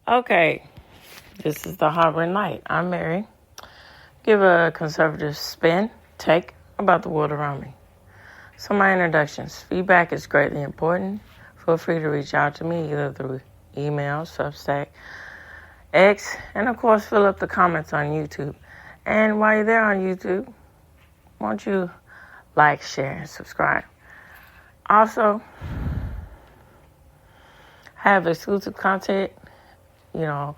Okay, this is the Harbor Night. I'm Mary. Give a conservative take about the world around me. So my introductions. Feedback is greatly important. Feel free to reach out to me either through email, Substack, X, and of course fill up the comments on YouTube. And while you're there on YouTube, won't you like, share, and subscribe? Also, have exclusive content. You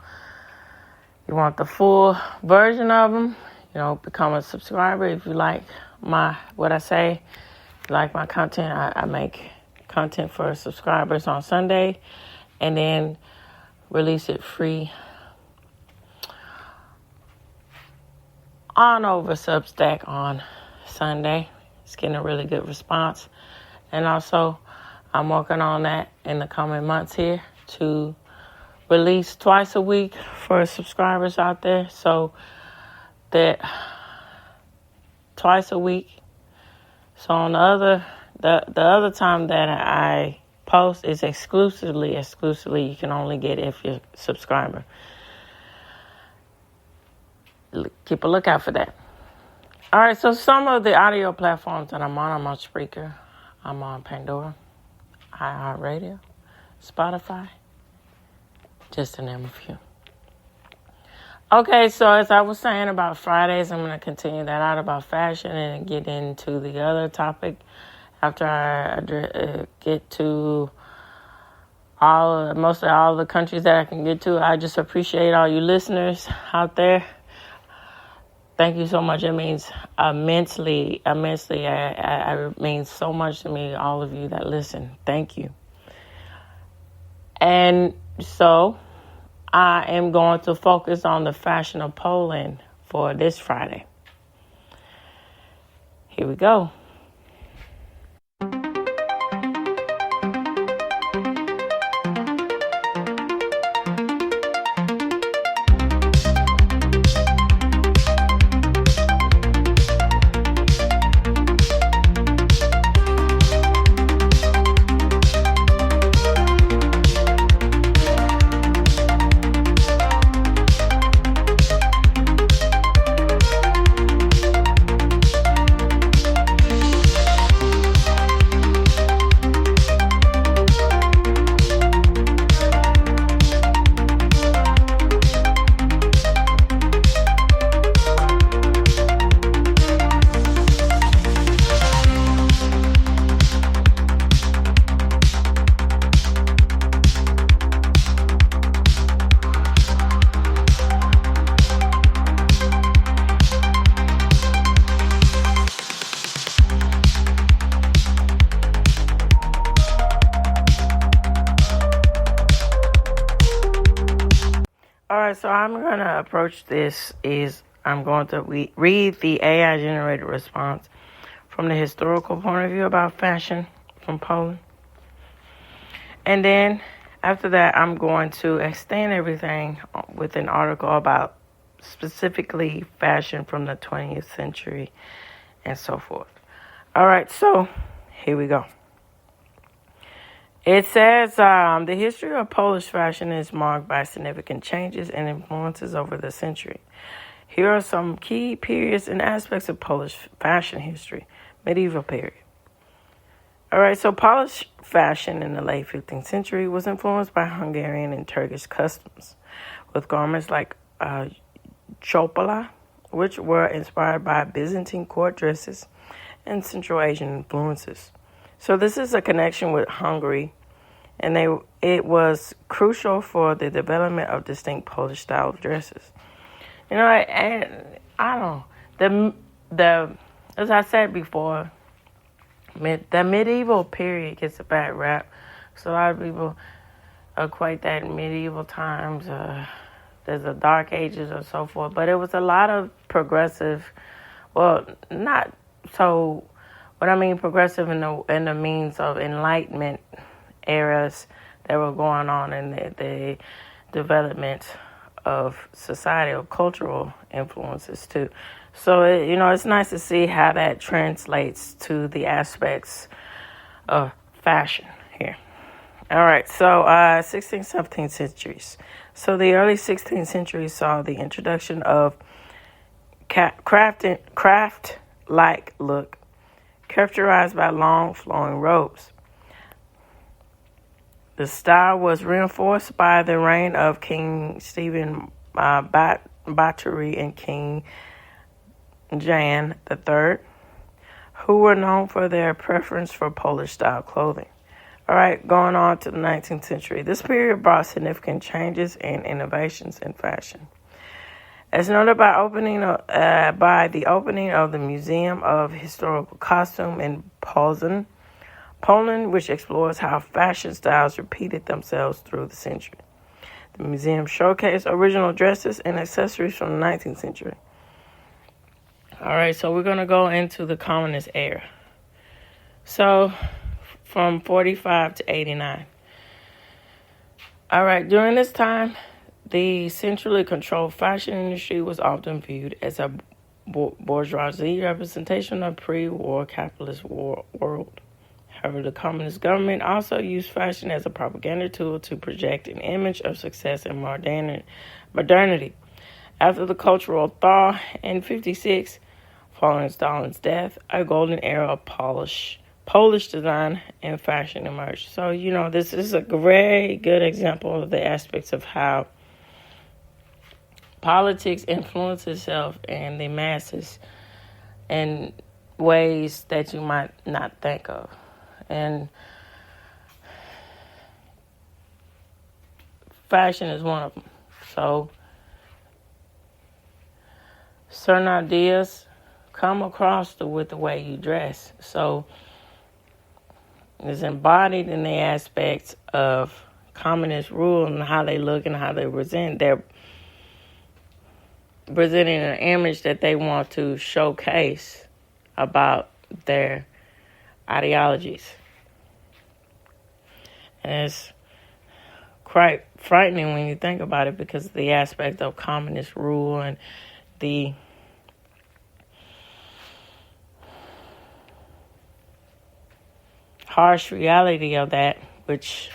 want the full version of them, become a subscriber. If you like what I say, if you like my content, I make content for subscribers on Sunday and then release it free on over Substack on Sunday. It's getting a really good response. And also, I'm working on that in the coming months here to release twice a week for subscribers out there. So that twice a week. So on the other time that I post is exclusively you can only get if you're a subscriber. Keep a lookout for that. All right, so some of the audio platforms that I'm on Spreaker, I'm on Pandora, iHeartRadio, Spotify, just to name a few. Okay, so as I was saying about Fridays, I'm going to continue that out about fashion and get into the other topic after I get to mostly all the countries that I can get to. I just appreciate all you listeners out there. Thank you so much. It means immensely. It means so much to me, all of you that listen. Thank you. And so I am going to focus on the fashion of Poland for this Friday. Here we go. So I'm going to approach this I'm going to read the AI-generated response from the historical point of view about fashion from Poland. And then after that, I'm going to extend everything with an article about specifically fashion from the 20th century and so forth. All right, so here we go. It says the history of Polish fashion is marked by significant changes and influences over the century. Here are some key periods and aspects of Polish fashion history. Medieval period. All right, so Polish fashion in the late 15th century was influenced by Hungarian and Turkish customs, with garments like chopola, which were inspired by Byzantine court dresses and Central Asian influences. So this is a connection with Hungary, and it was crucial for the development of distinct Polish style of dresses. And I don't know, as I said before, the medieval period gets a bad rap. So a lot of people equate that medieval times, there's the Dark Ages or so forth, but it was a lot of progressive, not so. What I mean progressive in the means of Enlightenment eras that were going on in the development of societal, cultural influences too. So, it's nice to see how that translates to the aspects of fashion here. All right, so 16th, 17th centuries. So the early 16th century saw the introduction of craft-like look, characterized by long flowing robes. The style was reinforced by the reign of King Stephen Batory and King Jan III, who were known for their preference for Polish-style clothing. All right, going on to the 19th century. This period brought significant changes and innovations in fashion. As noted by the opening of the Museum of Historical Costume in Poland, which explores how fashion styles repeated themselves through the century. The museum showcased original dresses and accessories from the 19th century. All right, so we're going to go into the Communist era. So, from 45 to 89. All right, during this time, the centrally controlled fashion industry was often viewed as a bourgeoisie representation of pre-war capitalist world. However, the communist government also used fashion as a propaganda tool to project an image of success and modernity. After the cultural thaw in 1956, following Stalin's death, a golden era of Polish design and fashion emerged. So, this is a very good example of the aspects of how politics influences itself and the masses in ways that you might not think of. And fashion is one of them. So, certain ideas come across with the way you dress. So, it's embodied in the aspects of communist rule and how they look and how they present. They're presenting an image that they want to showcase about their ideologies. And it's quite frightening when you think about it because of the aspect of communist rule and the harsh reality of that, which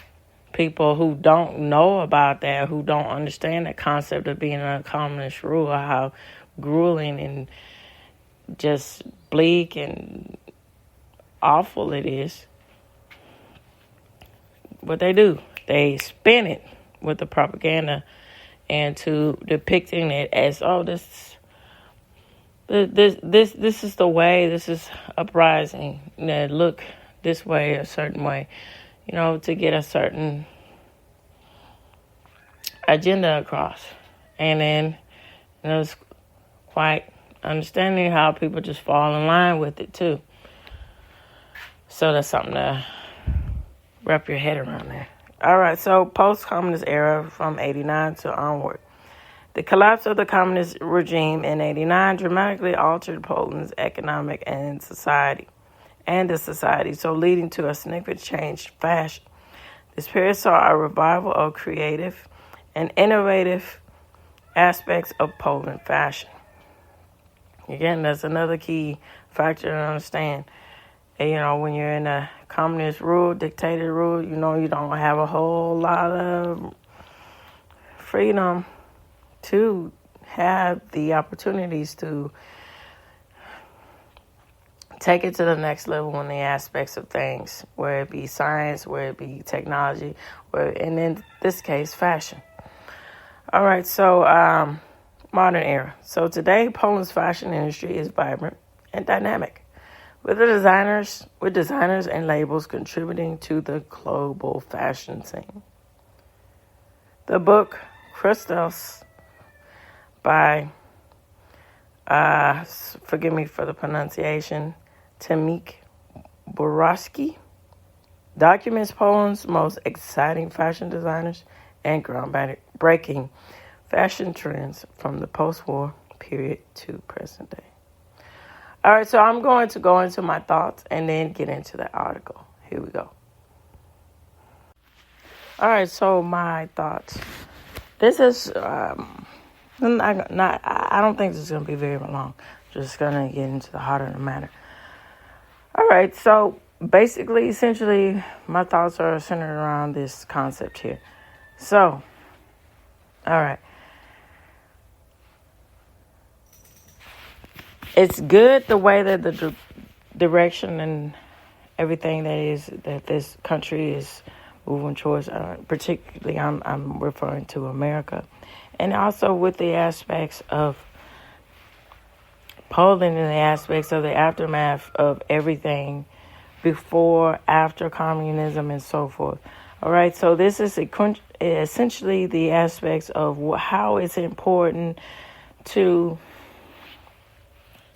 people who don't know about that, who don't understand the concept of being a communist rule, how grueling and just bleak and awful it is. What they do, they spin it with the propaganda and to depicting it as, this is the way, this is uprising, look this way, a certain way, to get a certain agenda across. And then it's quite understanding how people just fall in line with it too. So that's something to wrap your head around there. All right, so post-communist era from 89 to onward. The collapse of the communist regime in 89 dramatically altered Poland's economic and the society, so leading to a significant change in fashion. This period saw a revival of creative and innovative aspects of Poland fashion. Again, that's another key factor to understand. And, when you're in a communist rule, dictator rule, you don't have a whole lot of freedom to have the opportunities to take it to the next level in the aspects of things, where it be science, where it be technology, and in this case, fashion. All right, so modern era. So today, Poland's fashion industry is vibrant and dynamic, with designers and labels contributing to the global fashion scene. The book Christos by, forgive me for the pronunciation, Tomek Borowski, documents Poland's most exciting fashion designers and groundbreaking fashion trends from the post-war period to present day. All right, so I'm going to go into my thoughts and then get into the article. Here we go. All right, so my thoughts. This is I don't think this is going to be very long. Just going to get into the heart of the matter. All right, so basically, essentially, my thoughts are centered around this concept here. So, all right. It's good the way that the direction and everything that this country is moving towards. Particularly, I'm referring to America, and also with the aspects of Poland and the aspects of the aftermath of everything before, after communism, and so forth. All right, so this is essentially the aspects of how it's important to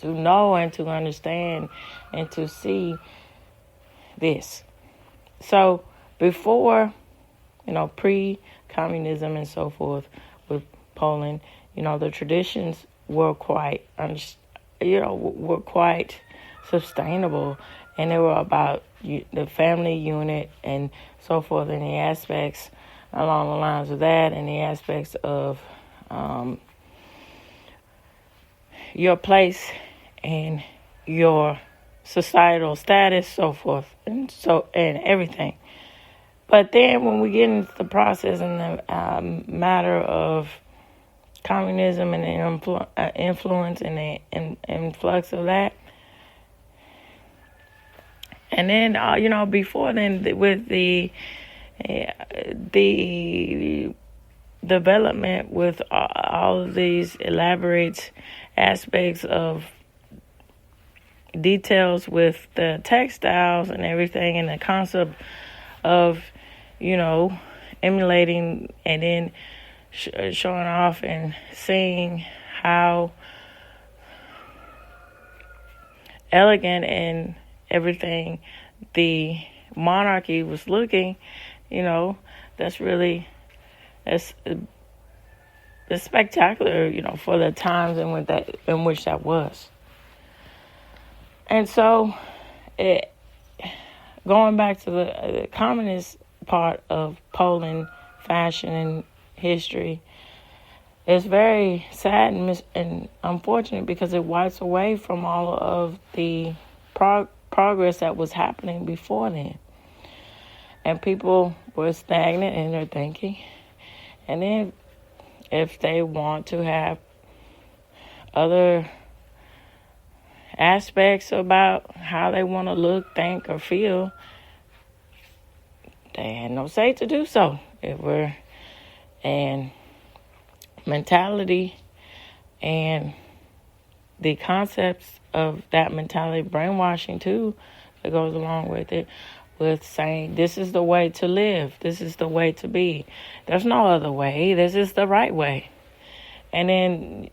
know and to understand and to see this. So before, pre-communism and so forth with Poland, the traditions were quite, were quite sustainable, and they were about the family unit and so forth, and the aspects along the lines of that, and the aspects of your place and your societal status, so forth, and everything. But then when we get into the process and the matter of communism and the influence and the influx of that, and then before then with the development with all of these elaborate aspects of details with the textiles and everything, and the concept of emulating and then showing off and seeing how elegant and everything the monarchy was looking. That's really that's spectacular, for the times in which that was. And so, going back to the communist part of Poland fashion and history, it's very sad and unfortunate because it wipes away from all of the progress that was happening before then. And people were stagnant in their thinking. And then if they want to have other aspects about how they want to look, think, or feel, they had no say to do so. And mentality and the concepts of that mentality, brainwashing too, that goes along with it, with saying this is the way to live, this is the way to be. There's no other way. This is the right way. And then,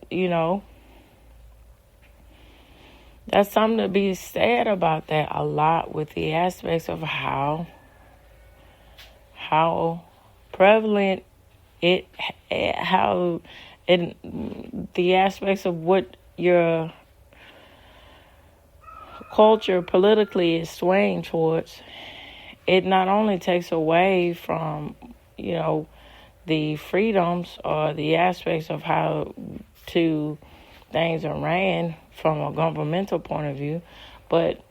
that's something to be said about that a lot with the aspects of how prevalent the aspects of what your culture politically is swaying towards. It not only takes away from, the freedoms or the aspects of how things are ran from a governmental point of view, but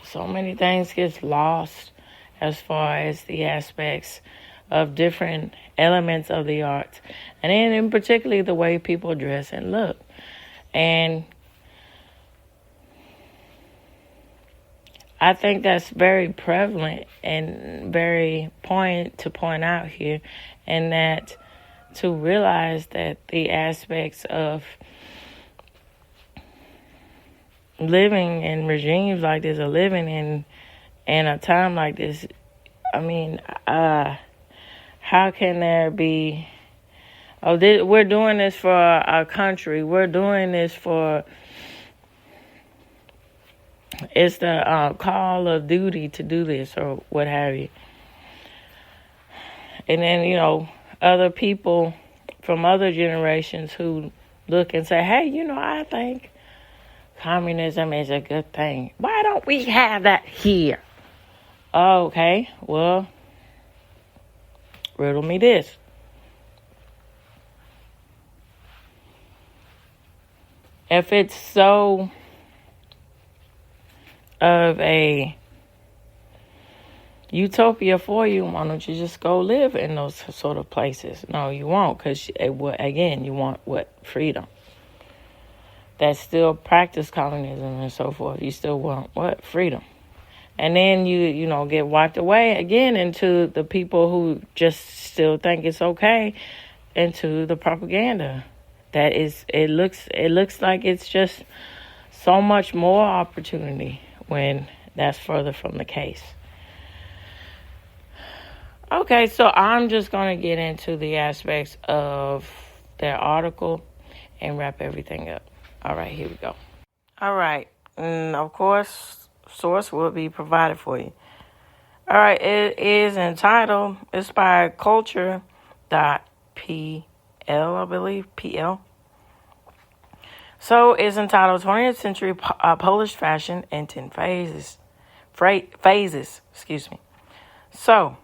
so many things get lost as far as the aspects of different elements of the arts, and then in particular the way people dress and look. And I think that's very prevalent and very poignant to point out here, and that to realize that the aspects of living in regimes like this, or living in a time like this, how can there be, we're doing this for our country, we're doing this for, it's the call of duty to do this, or what have you. And then, other people from other generations who look and say, hey, I think communism is a good thing. Why don't we have that here? Okay, well, riddle me this. If it's so of a utopia for you. Why don't you just go live in those sort of places? No, you won't, because again, you want what? Freedom. That still practice communism and so forth. You still want what? Freedom. And then you get wiped away again into the people who just still think it's okay, into the propaganda. That is, it looks like it's just so much more opportunity when that's further from the case. Okay, so I'm just going to get into the aspects of their article and wrap everything up. All right, here we go. All right, and of course, source will be provided for you. All right, it is entitled, it's by culture.pl, I believe, PL. So it's entitled 20th Century Polish Fashion in 10 Phases. Excuse me. So,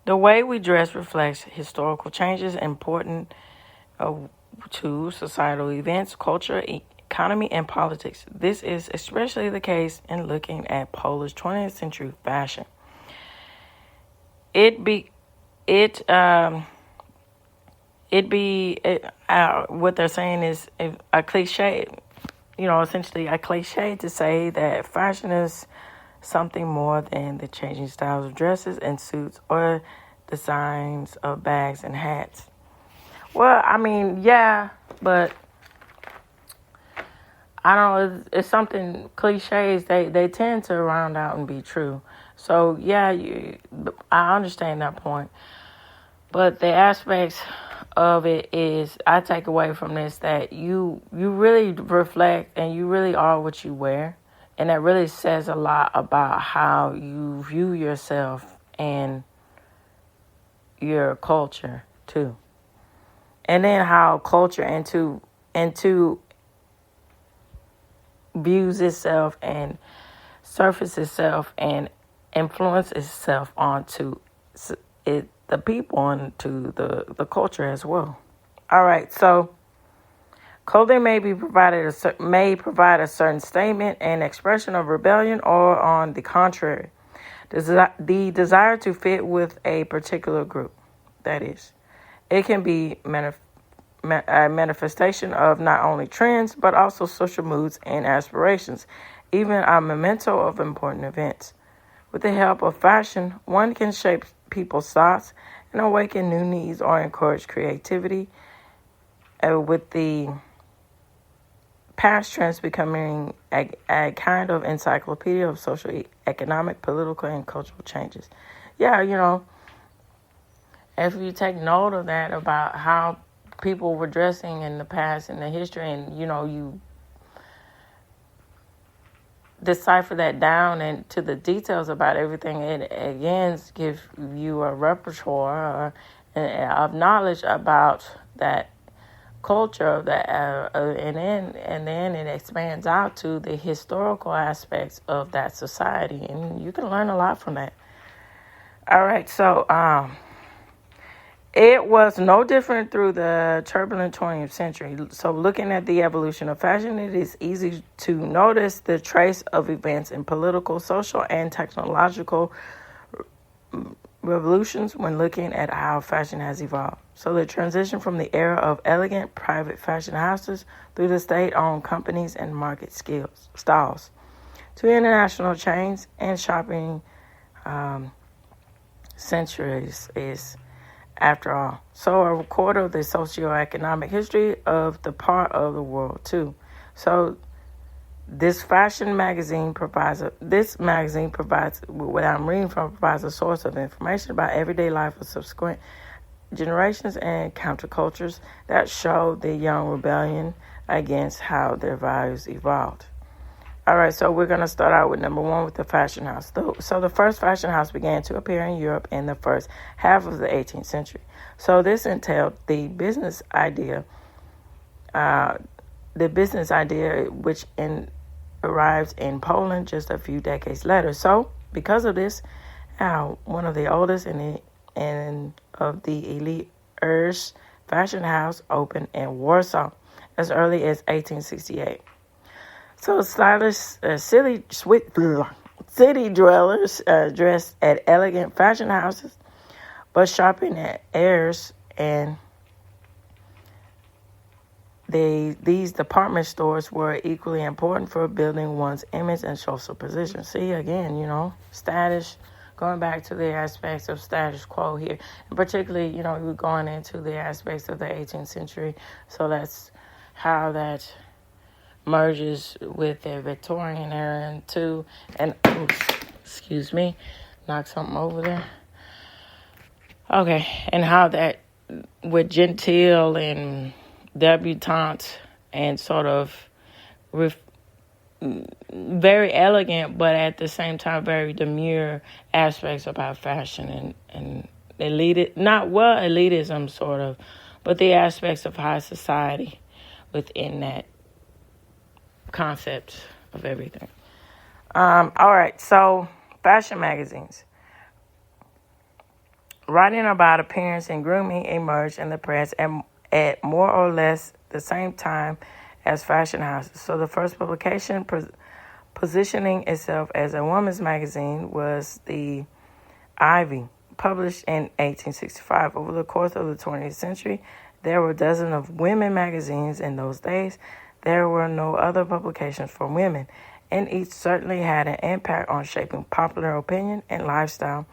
the way we dress reflects historical changes important to societal events, culture, economy, and politics. This is especially the case in looking at Polish 20th century fashion. What they're saying is a cliche, essentially a cliche to say that fashion is something more than the changing styles of dresses and suits or designs of bags and hats. Well, I mean, yeah, but I don't know, it's something cliches, they tend to round out and be true. So, yeah, I understand that point. But the aspects of it is, I take away from this that you really reflect and you really are what you wear. And that really says a lot about how you view yourself and your culture, too. And then how culture into views itself and surfaces itself and influences itself onto the people and to the culture as well. All right, so clothing may provide a certain statement and expression of rebellion, or on the contrary, the desire to fit with a particular group. That is, it can be a manifestation of not only trends but also social moods and aspirations, even a memento of important events. With the help of fashion, one can shape people's thoughts and awaken new needs or encourage creativity, with the past trends becoming a kind of encyclopedia of social, economic, political, and cultural changes. Yeah, if you take note of that about how people were dressing in the past, in the history, and, you decipher that down and to the details about everything, it again gives you a repertoire of knowledge about that culture of that, and then it expands out to the historical aspects of that society, and you can learn a lot from that. All right, so it was no different through the turbulent 20th century. So looking at the evolution of fashion, it is easy to notice the trace of events in political, social, and technological revolutions when looking at how fashion has evolved. So the transition from the era of elegant private fashion houses through the state-owned companies and market styles to international chains and shopping centuries is, after all, so a record of the socioeconomic history of the part of the world too. So this magazine provides what I'm reading from provides a source of information about everyday life of subsequent generations and countercultures that show the young rebellion against how their values evolved. All right, so we're going to start out with number one, with the fashion house. So the first fashion house began to appear in Europe in the first half of the 18th century. So this entailed the business idea, which arrived in Poland just a few decades later. So because of this, one of the oldest and of the elite Urs fashion house opened in Warsaw as early as 1868. So stylist city dwellers dressed at elegant fashion houses, but shopping at Ayers and these department stores were equally important for building one's image and social position. See, again, status, going back to the aspects of status quo here. And particularly, we're going into the aspects of the 18th century. So that's how that merges with the Victorian era too. And, excuse me, knock something over there. Okay, and how that with genteel and debutante and sort of very elegant, but at the same time very demure aspects about fashion and elitism sort of, but the aspects of high society within that concept of everything. All right, so fashion magazines. Writing about appearance and grooming emerged in the press at more or less the same time as fashion houses. So the first publication positioning itself as a woman's magazine was the Ivy, published in 1865. Over the course of the 20th century, there were dozens of women magazines in those days. There were no other publications for women, and each certainly had an impact on shaping popular opinion and lifestyle.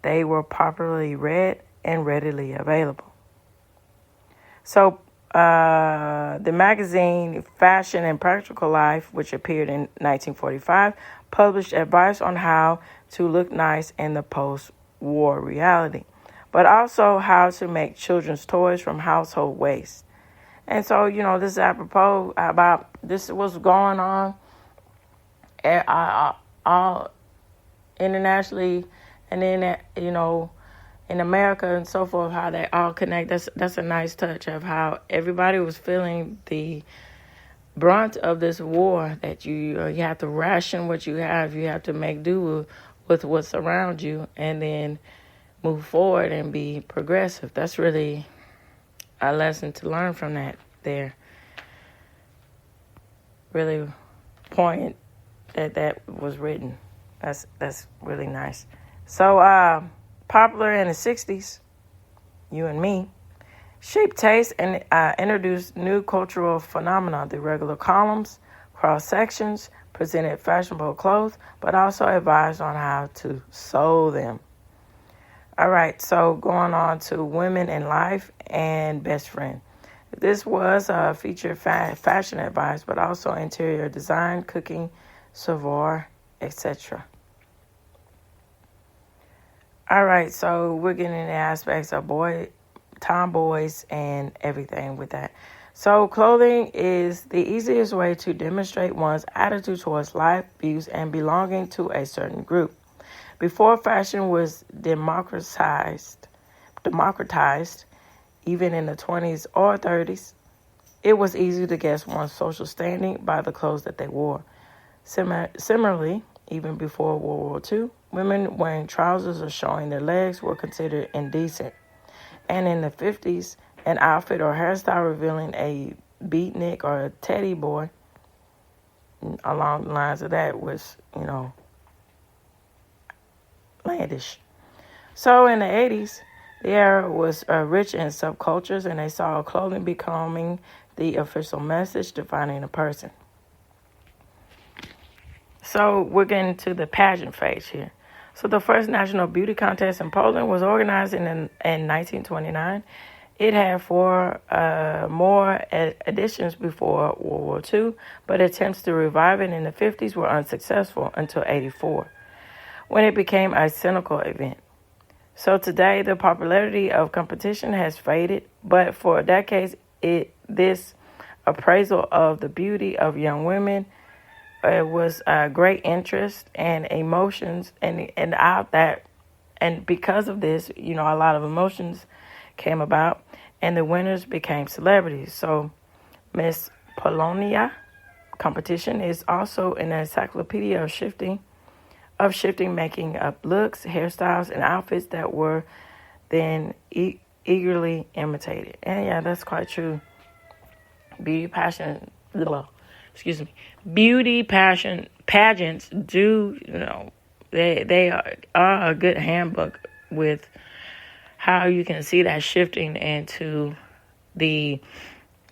They were popularly read and readily available. So the magazine Fashion and Practical Life, which appeared in 1945, published advice on how to look nice in the post-war reality, but also how to make children's toys from household waste. And so, this is apropos about this was going on all internationally, and then, in America and so forth, how they all connect. That's a nice touch of how everybody was feeling the brunt of this war, that you have to ration what you have. You have to make do with what's around you and then move forward and be progressive. That's really a lesson to learn from that there. Really point that was written. That's really nice. So, popular in the 60s, You and Me, shaped taste and introduced new cultural phenomena. The regular columns, cross-sections, presented fashionable clothes, but also advised on how to sew them. All right, so going on to Women in Life and Best Friend. This was featured fashion advice, but also interior design, cooking, savoir, etc. All right, so we're getting into aspects of tomboys and everything with that. So clothing is the easiest way to demonstrate one's attitude towards life, views, and belonging to a certain group. Before fashion was democratized, even in the 20s or 30s, it was easy to guess one's social standing by the clothes that they wore. Similarly, even before World War II, women wearing trousers or showing their legs were considered indecent. And in the 50s, an outfit or hairstyle revealing a beatnik or a teddy boy, along the lines of that, was, outlandish. So in the 80s, the era was rich in subcultures, and they saw clothing becoming the official message defining a person. So we're getting to the pageant phase here. So the first national beauty contest in Poland was organized in 1929. It had four more editions before World War II, but attempts to revive it in the 50s were unsuccessful until 1984, when it became a cynical event. So today, the popularity of competition has faded, but for decades, this appraisal of the beauty of young women was great interest and emotions, and because of this, a lot of emotions came about, and the winners became celebrities. So Miss Polonia competition is also an encyclopedia of shifting, making up looks, hairstyles, and outfits that were then eagerly imitated. And yeah, that's quite true. Beauty pageants do, They are a good handbook with how you can see that shifting into the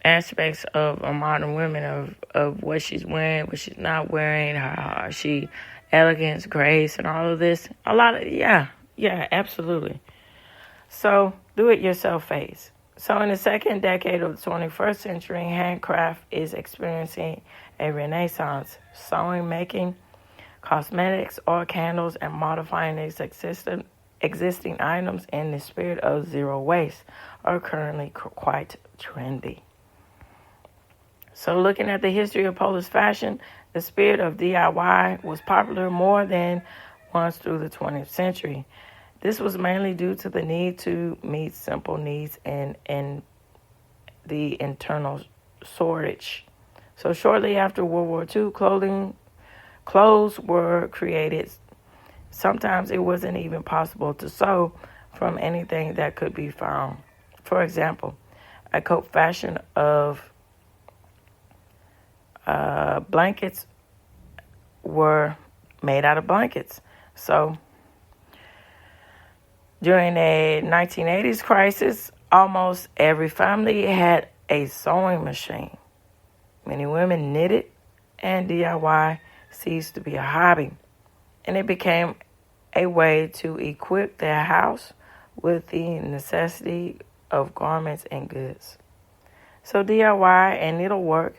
aspects of a modern woman, of what she's wearing, what she's not wearing, how she elegance, grace, and all of this. A lot of yeah, absolutely. So do it yourself phase. So in the second decade of the 21st century, handcraft is experiencing a renaissance. Sewing, making, cosmetics, oil candles, and modifying existing items in the spirit of zero waste are currently quite trendy. So looking at the history of Polish fashion, the spirit of DIY was popular more than once through the 20th century. This was mainly due to the need to meet simple needs and the internal shortage. So shortly after World War II, clothes were created. Sometimes it wasn't even possible to sew from anything that could be found. For example, a coat fashion of blankets were made out of blankets. So during the 1980s crisis, almost every family had a sewing machine. Many women knitted, and DIY ceased to be a hobby, and it became a way to equip their house with the necessity of garments and goods. So DIY and needlework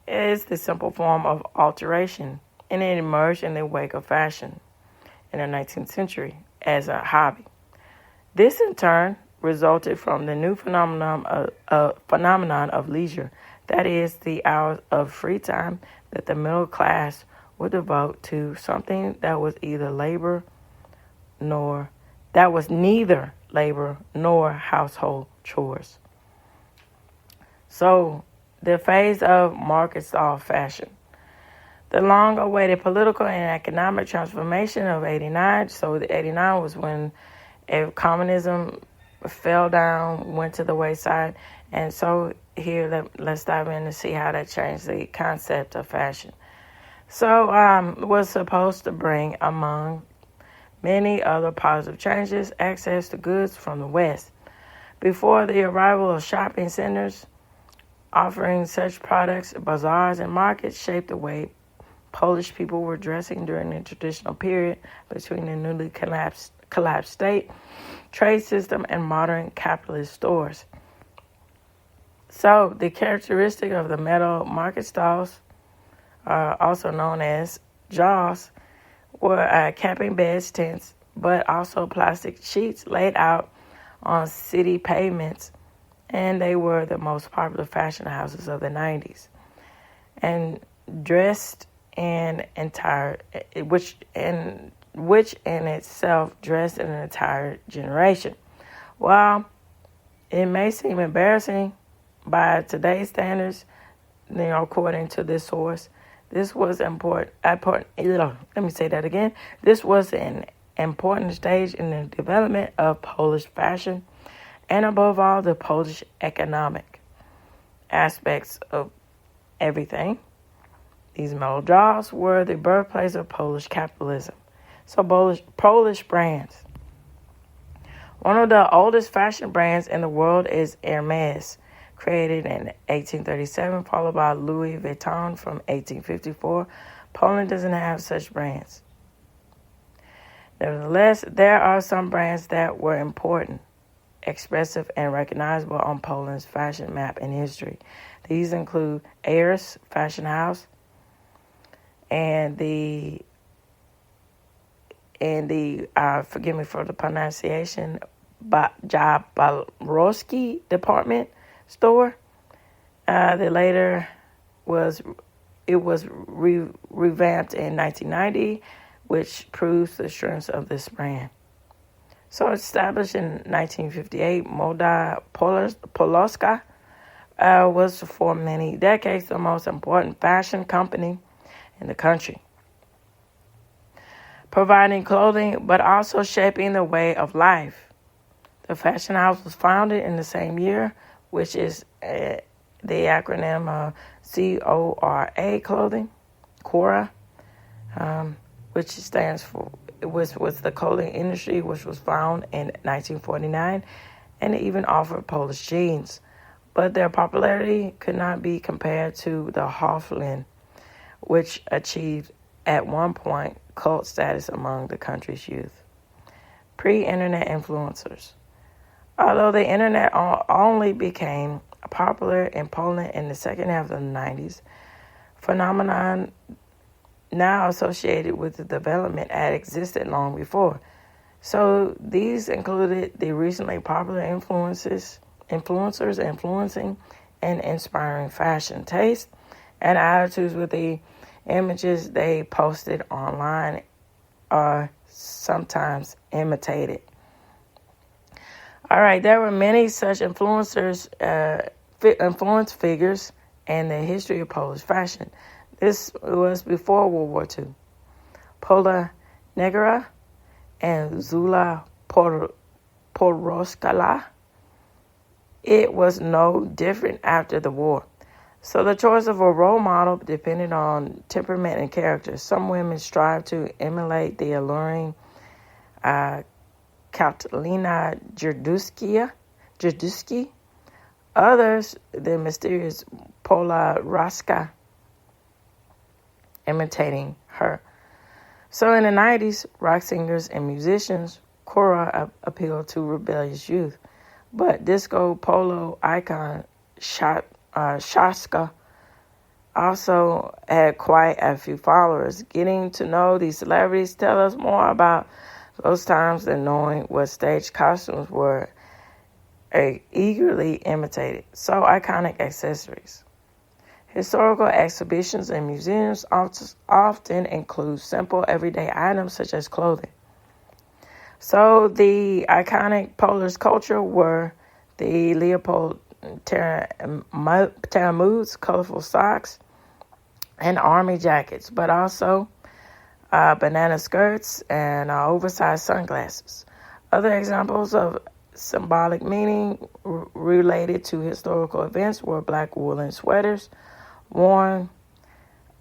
is the simple form of alteration, and it emerged in the wake of fashion in the 19th century as a hobby. This, in turn, resulted from the new phenomenon of leisure, that is, the hours of free time that the middle class would devote to something that was neither labor nor household chores. So, the phase of market style fashion. The long-awaited political and economic transformation of 89. So, the 89 was when communism fell down, went to the wayside. And so here, let's dive in and see how that changed the concept of fashion. So was supposed to bring, among many other positive changes, access to goods from the West. Before the arrival of shopping centers offering such products, bazaars and markets shaped the way Polish people were dressing during the traditional period between the newly collapsed state, trade system, and modern capitalist stores. So the characteristic of the metal market stalls, also known as jaws, were camping beds, tents, but also plastic sheets laid out on city pavements, and they were the most popular fashion houses of the 90s, and dressed which in itself dressed an entire generation. While it may seem embarrassing by today's standards, according to this source, this was important. Let me say that again. This was an important stage in the development of Polish fashion, and above all, the Polish economic aspects of everything. These metal jaws were the birthplace of Polish capitalism. So Polish brands. One of the oldest fashion brands in the world is Hermes, created in 1837, followed by Louis Vuitton from 1854. Poland doesn't have such brands. Nevertheless, there are some brands that were important, expressive, and recognizable on Poland's fashion map and history. These include Aris Fashion House and the forgive me for the pronunciation, Jablonski department store. The later was revamped in 1990, which proves the strength of this brand. So established in 1958, Moda Polska was for many decades the most important fashion company in the country, providing clothing but also shaping the way of life. The fashion house was founded in the same year, which is the acronym CORA, which stands for which was the clothing industry, which was found in 1949, and it even offered Polish jeans. But their popularity could not be compared to the Hofland, which achieved at one point cult status among the country's youth. Pre-internet influencers. Although the internet only became popular in Poland in the second half of the 90s, phenomenon now associated with the development had existed long before. So these included the recently popular influencers influencing and inspiring fashion taste and attitudes with the images they posted online are sometimes imitated. All right, there were many such influence figures in the history of Polish fashion. This was before World War II. Pola Negera and Zula Poroskala. It was no different after the war. So the choice of a role model depended on temperament and character. Some women strive to emulate the alluring Katalina Jerdusky. Others, the mysterious Pola Raska, imitating her. So in the 90s, rock singers and musicians, Cora appealed to rebellious youth. But disco polo icon Shaska also had quite a few followers. Getting to know these celebrities tell us more about those times than knowing what stage costumes were eagerly imitated. So iconic accessories. Historical exhibitions and museums often include simple everyday items such as clothing. So the iconic Polish culture were the Leopold Taramuds, colorful socks, and army jackets, but also banana skirts and oversized sunglasses. Other examples of symbolic meaning related to historical events were black woolen sweaters worn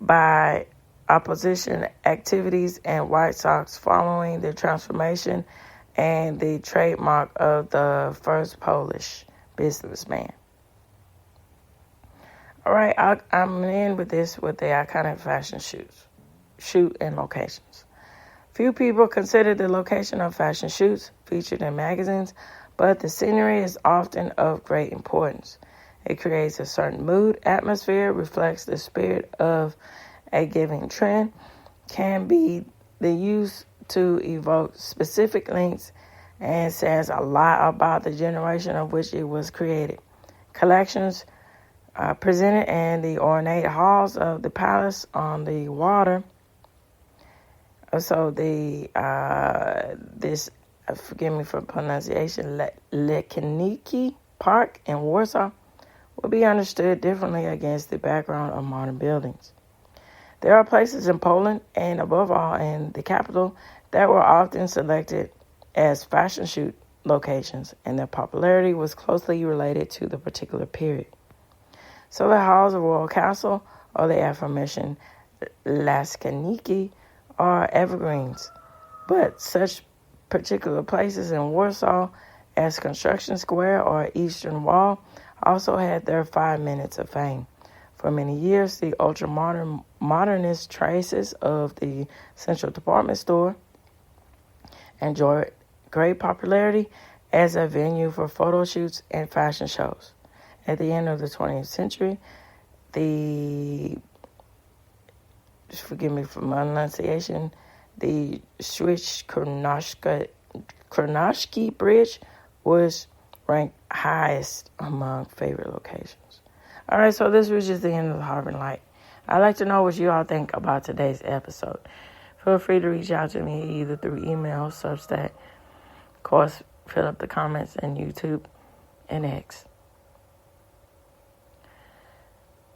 by opposition activities and white socks following the transformation and the trademark of the first Polish businessman. All right, I'm in with this with the iconic fashion shoot and locations. Few people consider the location of fashion shoots featured in magazines, but the scenery is often of great importance. It creates a certain mood, atmosphere, reflects the spirit of a given trend, can be the use to evoke specific links, and says a lot about the generation of which it was created. Collections presented in the ornate halls of the palace on the water. So forgive me for pronunciation, Lekeniki Park in Warsaw will be understood differently against the background of modern buildings. There are places in Poland, and above all in the capital, that were often selected as fashion shoot locations, and their popularity was closely related to the particular period. So the halls of Royal Castle, or the aforementioned Laskaniki, are evergreens, but such particular places in Warsaw as Construction Square or Eastern Wall also had their 5 minutes of fame. For many years, the ultra-modernist traces of the Central Department Store enjoyed great popularity as a venue for photo shoots and fashion shows. At the end of the 20th century, forgive me for my enunciation, the Swiss-Kronowski Bridge was ranked highest among favorite locations. All right, so this was just the end of the Harvard Light. I'd like to know what you all think about today's episode. Feel free to reach out to me either through email, Substack, of course, fill up the comments in YouTube and X.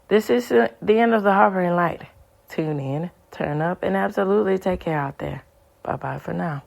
This is the end of the Harvard Light. Tune in, turn up, and absolutely take care out there. Bye-bye for now.